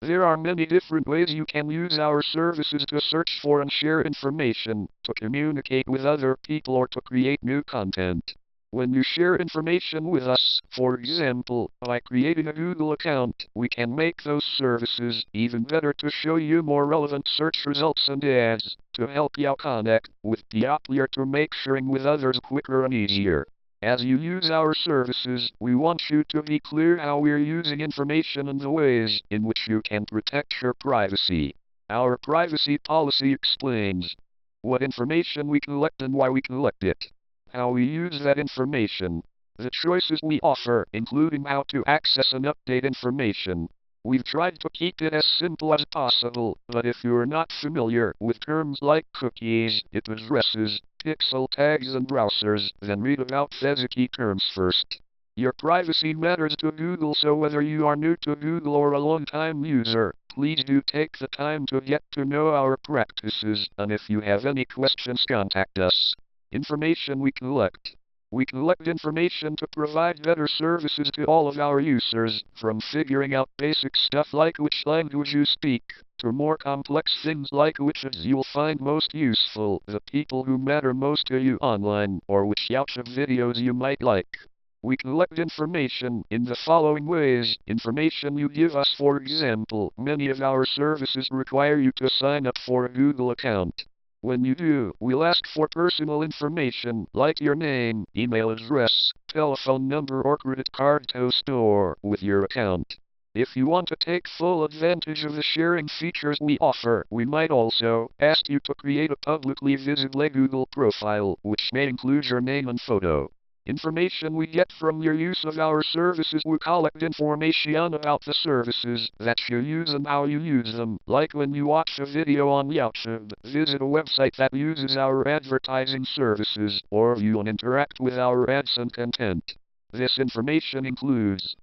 There are many different ways you can use our services to search for and share information, to communicate with other people, or to create new content. When you share information with us, for example, by creating a Google account, we can make those services even better to show you more relevant search results and ads, to help you connect with people, or to make sharing with others quicker and easier. As you use our services, we want you to be clear how we're using information and the ways in which you can protect your privacy. Our privacy policy explains what information we collect and why we collect it, how we use that information, the choices we offer, including how to access and update information. We've tried to keep it as simple as possible, but if you're not familiar with terms like cookies, IP addresses, pixel tags, and browsers, then read about semxy terms first. Your privacy matters to Google, so whether you are new to Google or a long-time user, please do take the time to get to know our practices, and if you have any questions, contact us. Information we collect. We collect information to provide better services to all of our users, from figuring out basic stuff like which language you speak, to more complex things like which ads you'll find most useful, the people who matter most to you online, or which YouTube videos you might like. We collect information in the following ways. Information you give us, for example, many of our services require you to sign up for a Google account. When you do, we'll ask for personal information, like your name, email address, telephone number, or credit card to store with your account. If you want to take full advantage of the sharing features we offer, we might also ask you to create a publicly visible Google profile, which may include your name and photo. Information we get from your use of our services. We collect information about the services that you use and how you use them, like when you watch a video on YouTube, visit a website that uses our advertising services, or view and interact with our ads and content. This information includes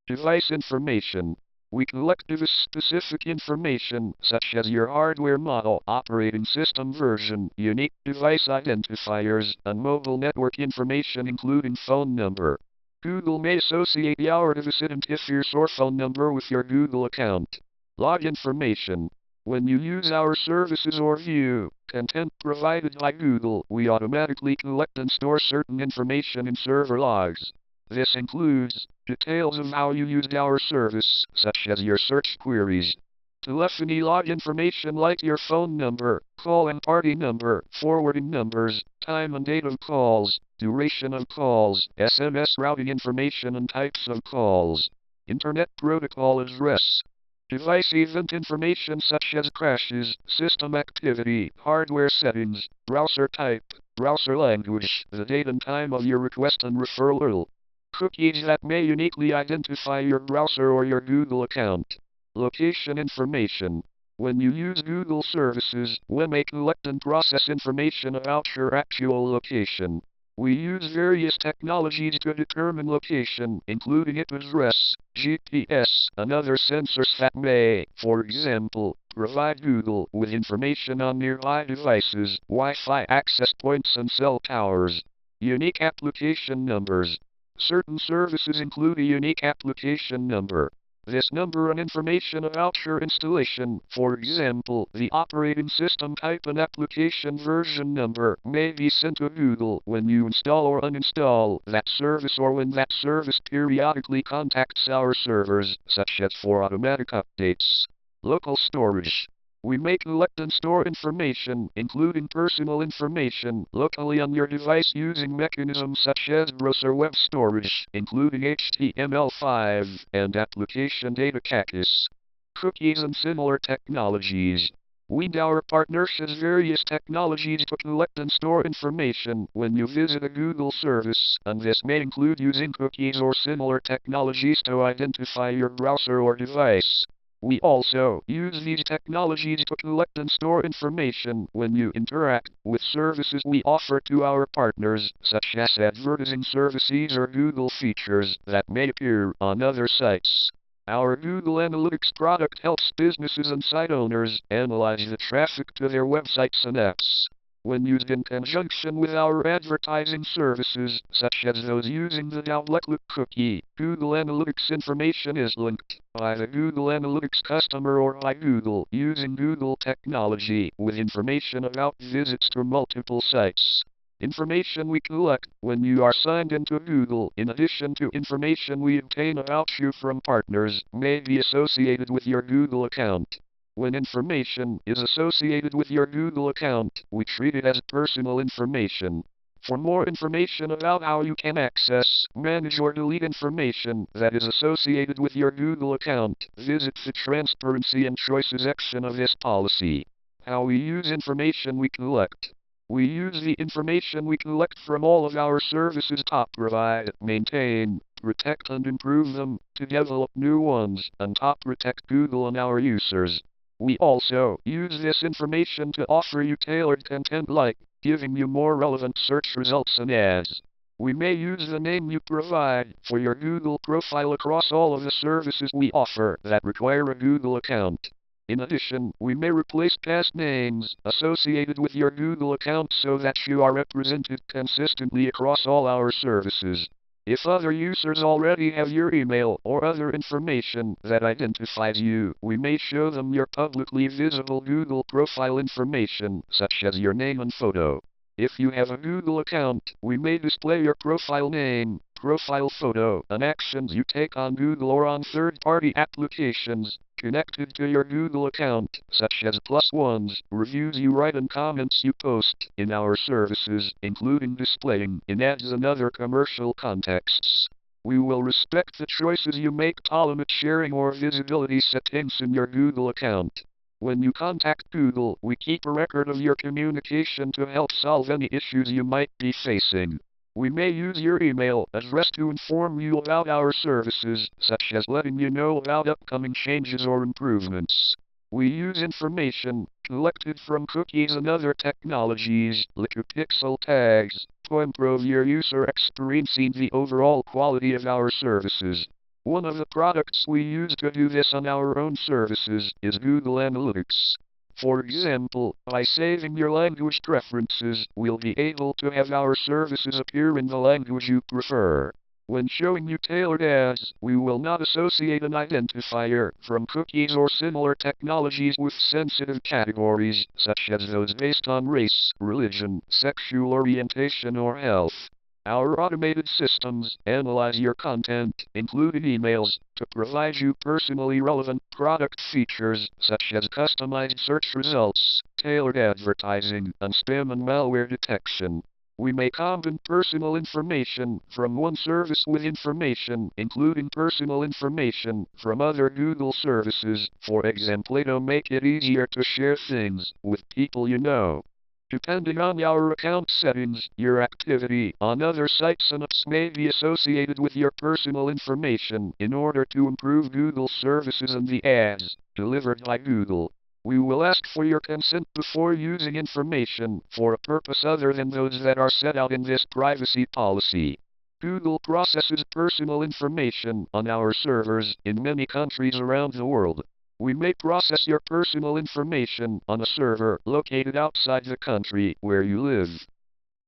device information. We collect device-specific information, such as your hardware model, operating system version, unique device identifiers, and mobile network information, including phone number. Google may associate your device identifier or phone number with your Google account. Log information. When you use our services or view content provided by Google, we automatically collect and store certain information in server logs. This includes details of how you used our service, such as your search queries. Telephony log information like your phone number, call and party number, forwarding numbers, time and date of calls, duration of calls, SMS routing information and types of calls. Internet protocol address. Device event information such as crashes, system activity, hardware settings, browser type, browser language, the date and time of your request and referral. Cookies that may uniquely identify your browser or your Google account. Location information. When you use Google services, we may collect and process information about your actual location. We use various technologies to determine location, including IP address, GPS, and other sensors that may, for example, provide Google with information on nearby devices, Wi-Fi access points, and cell towers. Unique application numbers. Certain services include a unique application number. This number and information about your installation, for example, the operating system type and application version number, may be sent to Google when you install or uninstall that service, or when that service periodically contacts our servers, such as for automatic updates. Local storage. We may collect and store information, including personal information, locally on your device using mechanisms such as browser web storage, including HTML5, and application data cactus. Cookies and similar technologies. We and our partners use various technologies to collect and store information when you visit a Google service, and this may include using cookies or similar technologies to identify your browser or device. We also use these technologies to collect and store information when you interact with services we offer to our partners, such as advertising services or Google features that may appear on other sites. Our Google Analytics product helps businesses and site owners analyze the traffic to their websites and apps. When used in conjunction with our advertising services, such as those using the outlet cookie, Google Analytics information is linked by the Google Analytics customer or by Google using Google technology with information about visits to multiple sites. Information we collect when you are signed into Google, in addition to information we obtain about you from partners, may be associated with your Google account. When information is associated with your Google account, we treat it as personal information. For more information about how you can access, manage or delete information that is associated with your Google account, visit the Transparency and Choices section of this policy. How we use information we collect. We use the information we collect from all of our services to provide, maintain, protect and improve them, to develop new ones, and to protect Google and our users. We also use this information to offer you tailored content like giving you more relevant search results and ads. We may use the name you provide for your Google profile across all of the services we offer that require a Google account. In addition, we may replace past names associated with your Google account so that you are represented consistently across all our services. If other users already have your email or other information that identifies you, we may show them your publicly visible Google profile information, such as your name and photo. If you have a Google account, we may display your profile name, profile photo, and actions you take on Google or on third-party applications connected to your Google account, such as +1s, reviews you write and comments you post in our services, including displaying in ads and other commercial contexts. We will respect the choices you make to limit sharing or visibility settings in your Google account. When you contact Google, we keep a record of your communication to help solve any issues you might be facing. We may use your email address to inform you about our services, such as letting you know about upcoming changes or improvements. We use information collected from cookies and other technologies, like pixel tags, to improve your user experience and the overall quality of our services. One of the products we use to do this on our own services is Google Analytics. For example, by saving your language preferences, we'll be able to have our services appear in the language you prefer. When showing you tailored ads, we will not associate an identifier from cookies or similar technologies with sensitive categories, such as those based on race, religion, sexual orientation, or health. Our automated systems analyze your content, including emails, to provide you personally relevant product features such as customized search results, tailored advertising, and spam and malware detection. We may combine personal information from one service with information, including personal information from other Google services, for example, to make it easier to share things with people you know. Depending on your account settings, your activity on other sites and apps may be associated with your personal information in order to improve Google services and the ads delivered by Google. We will ask for your consent before using information for a purpose other than those that are set out in this privacy policy. Google processes personal information on our servers in many countries around the world. We may process your personal information on a server located outside the country where you live.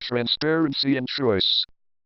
Transparency and choice.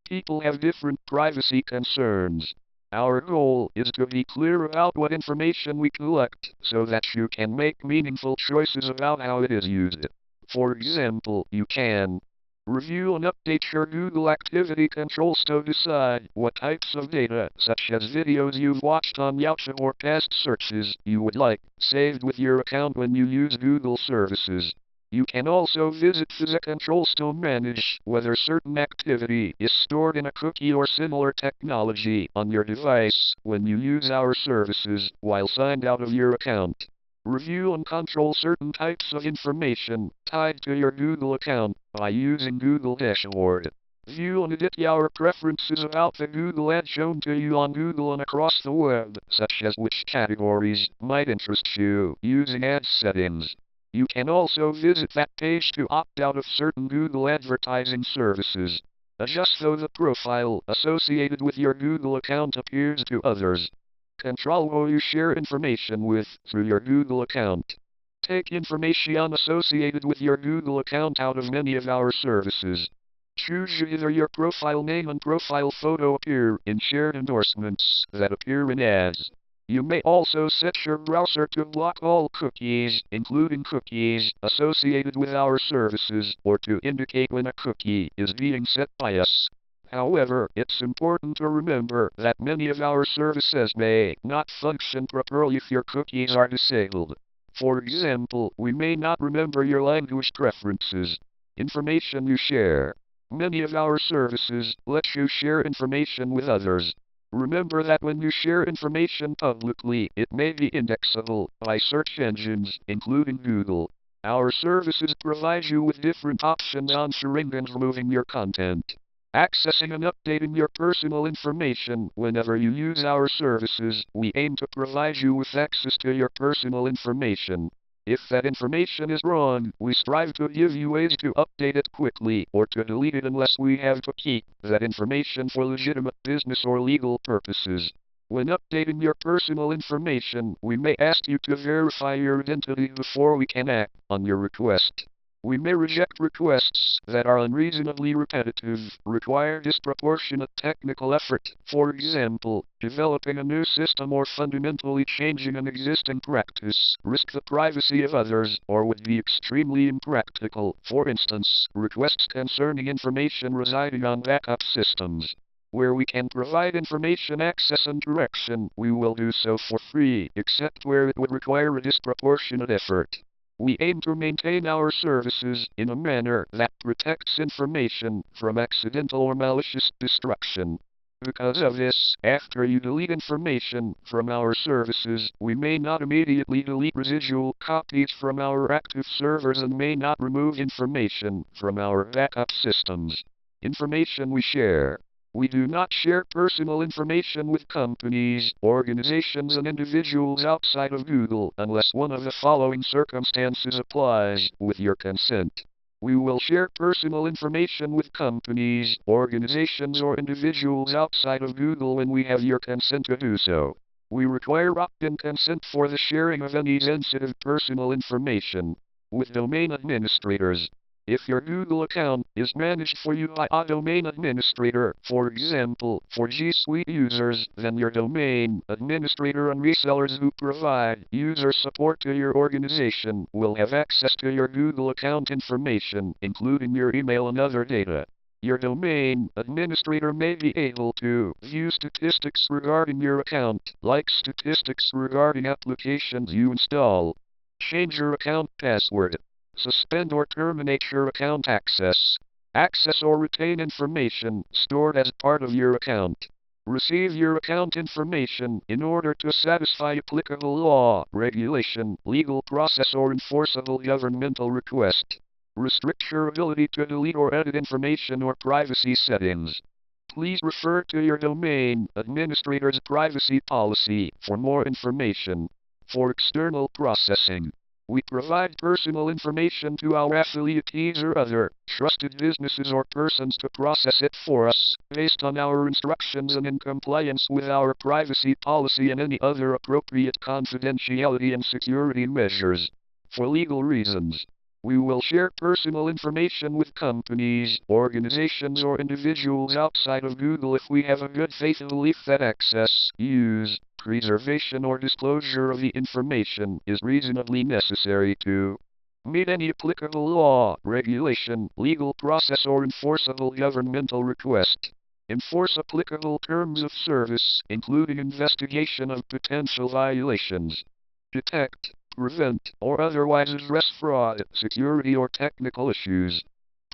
People have different privacy concerns. Our goal is to be clear about what information we collect so that you can make meaningful choices about how it is used. For example, you can review and update your Google activity controls to decide what types of data, such as videos you've watched on YouTube or past searches, you would like saved with your account when you use Google services. You can also visit the controls to manage whether certain activity is stored in a cookie or similar technology on your device when you use our services while signed out of your account. Review and control certain types of information tied to your Google account by using Google Dashboard. View and edit your preferences about the Google ads shown to you on Google and across the web, such as which categories might interest you using ad settings. You can also visit that page to opt out of certain Google advertising services. Adjust how the profile associated with your Google account appears to others. Control who you share information with through your Google account. Take information associated with your Google account out of many of our services. Choose either your profile name and profile photo appear in shared endorsements that appear in ads. You may also set your browser to block all cookies, including cookies associated with our services, or to indicate when a cookie is being set by us. However, it's important to remember that many of our services may not function properly if your cookies are disabled. For example, we may not remember your language preferences. Information you share. Many of our services let you share information with others. Remember that when you share information publicly, it may be indexable by search engines, including Google. Our services provide you with different options on sharing and removing your content. Accessing and updating your personal information. Whenever you use our services, we aim to provide you with access to your personal information. If that information is wrong, we strive to give you ways to update it quickly or to delete it unless we have to keep that information for legitimate business or legal purposes. When updating your personal information, we may ask you to verify your identity before we can act on your request. We may reject requests that are unreasonably repetitive, require disproportionate technical effort, for example, developing a new system or fundamentally changing an existing practice, risk the privacy of others, or would be extremely impractical, for instance, requests concerning information residing on backup systems. Where we can provide information access and direction, we will do so for free, except where it would require a disproportionate effort. We aim to maintain our services in a manner that protects information from accidental or malicious destruction. Because of this, after you delete information from our services, we may not immediately delete residual copies from our active servers and may not remove information from our backup systems. Information we share. We do not share personal information with companies, organizations, and individuals outside of Google unless one of the following circumstances applies with your consent. We will share personal information with companies, organizations, or individuals outside of Google when we have your consent to do so. We require opt-in consent for the sharing of any sensitive personal information with domain administrators. If your Google account is managed for you by a domain administrator, for example, for G Suite users, then your domain administrator and resellers who provide user support to your organization will have access to your Google account information, including your email and other data. Your domain administrator may be able to view statistics regarding your account, like statistics regarding applications you install. Change your account password. Suspend or terminate your account access. Access or retain information stored as part of your account. Receive your account information in order to satisfy applicable law, regulation, legal process, or enforceable governmental request. Restrict your ability to delete or edit information or privacy settings. Please refer to your domain administrator's privacy policy for more information. For external processing, we provide personal information to our affiliates or other trusted businesses or persons to process it for us, based on our instructions and in compliance with our privacy policy and any other appropriate confidentiality and security measures. For legal reasons, we will share personal information with companies, organizations, or individuals outside of Google if we have a good faith belief that access, use, preservation, or disclosure of the information is reasonably necessary to meet any applicable law, regulation, legal process, or enforceable governmental request. Enforce applicable terms of service, including investigation of potential violations. Detect, prevent, or otherwise address fraud, security, or technical issues.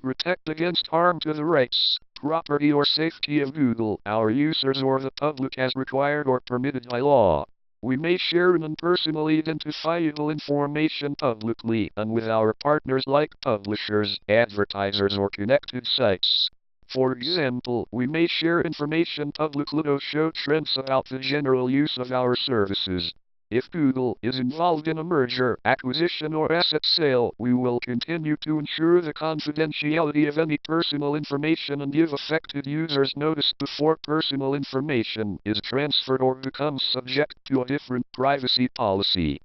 Protect against harm to the rights, property, or safety of Google, our users, or the public as required or permitted by law. We may share non-personally identifiable information publicly and with our partners like publishers, advertisers, or connected sites. For example, we may share information publicly to show trends about the general use of our services. If Google is involved in a merger, acquisition, or asset sale, we will continue to ensure the confidentiality of any personal information and give affected users notice before personal information is transferred or becomes subject to a different privacy policy.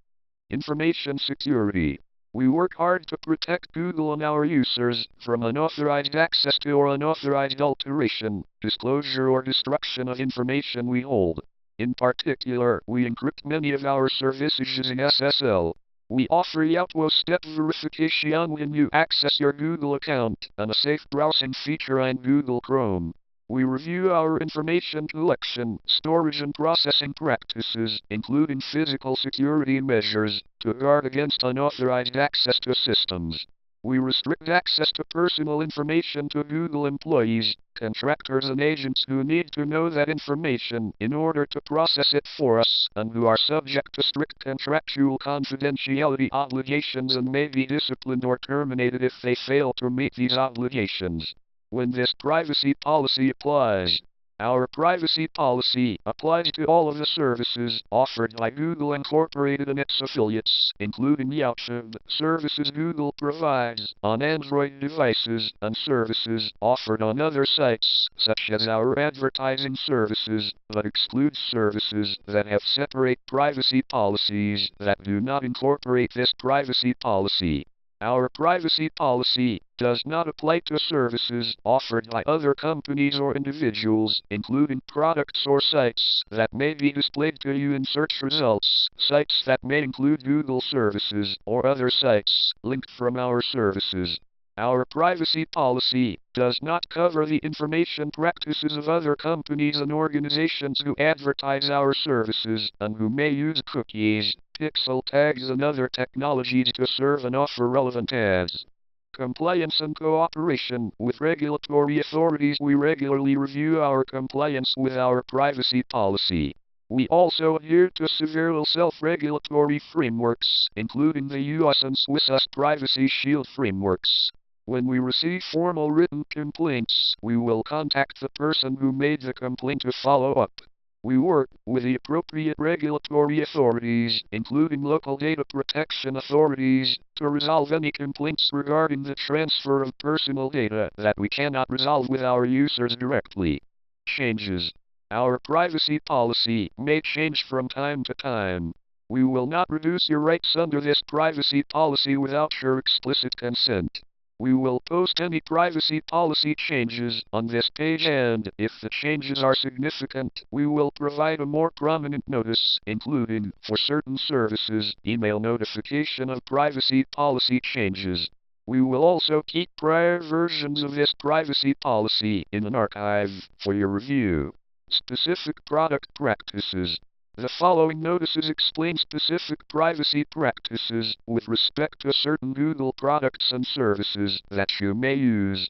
Information security. We work hard to protect Google and our users from unauthorized access to or unauthorized alteration, disclosure or destruction of information we hold. In particular, we encrypt many of our services using SSL. We offer you two-step verification when you access your Google account, and a safe browsing feature on Google Chrome. We review our information collection, storage and processing practices, including physical security measures, to guard against unauthorized access to systems. We restrict access to personal information to Google employees, contractors and agents who need to know that information in order to process it for us, and who are subject to strict contractual confidentiality obligations and may be disciplined or terminated if they fail to meet these obligations. When this privacy policy applies, our privacy policy applies to all of the services offered by Google Incorporated and its affiliates, including YouTube services Google provides on Android devices and services offered on other sites, such as our advertising services, but excludes services that have separate privacy policies that do not incorporate this privacy policy. Our privacy policy does not apply to services offered by other companies or individuals, including products or sites that may be displayed to you in search results, sites that may include Google services, or other sites linked from our services. Our privacy policy does not cover the information practices of other companies and organizations who advertise our services and who may use cookies, pixel tags and other technologies to serve and offer relevant ads. Compliance and cooperation with regulatory authorities. We regularly review our compliance with our privacy policy. We also adhere to several self-regulatory frameworks, including the US and Swiss Privacy Shield frameworks. When we receive formal written complaints, we will contact the person who made the complaint to follow up. We work with the appropriate regulatory authorities, including local data protection authorities, to resolve any complaints regarding the transfer of personal data that we cannot resolve with our users directly. Changes. Our privacy policy may change from time to time. We will not reduce your rights under this privacy policy without your explicit consent. We will post any privacy policy changes on this page, and if the changes are significant, we will provide a more prominent notice, including, for certain services, email notification of privacy policy changes. We will also keep prior versions of this privacy policy in an archive for your review. Specific product practices. The following notices explain specific privacy practices with respect to certain Google products and services that you may use.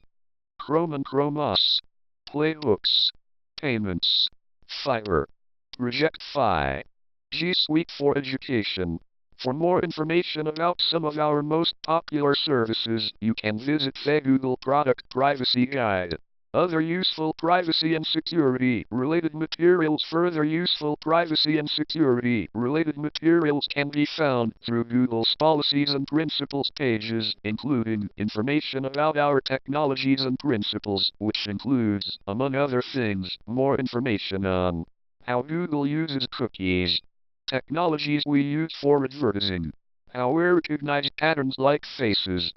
Chrome and Chrome OS. Playbooks. Payments. Fiverr. Project Fi. G Suite for Education. For more information about some of our most popular services, you can visit the Google Product Privacy Guide. Other useful privacy and security related materials. Further useful privacy and security related materials can be found through Google's policies and principles pages, including information about our technologies and principles, which includes, among other things, more information on how Google uses cookies, technologies we use for advertising, how we recognize patterns like faces.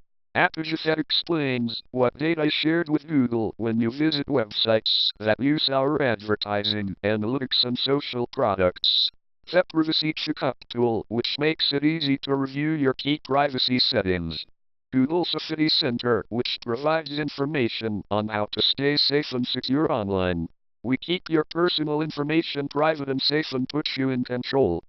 Pages that explains what data is shared with Google when you visit websites that use our advertising, analytics and social products. The Privacy Checkup tool, which makes it easy to review your key privacy settings. Google Safety Center, which provides information on how to stay safe and secure online. We keep your personal information private and safe and put you in control.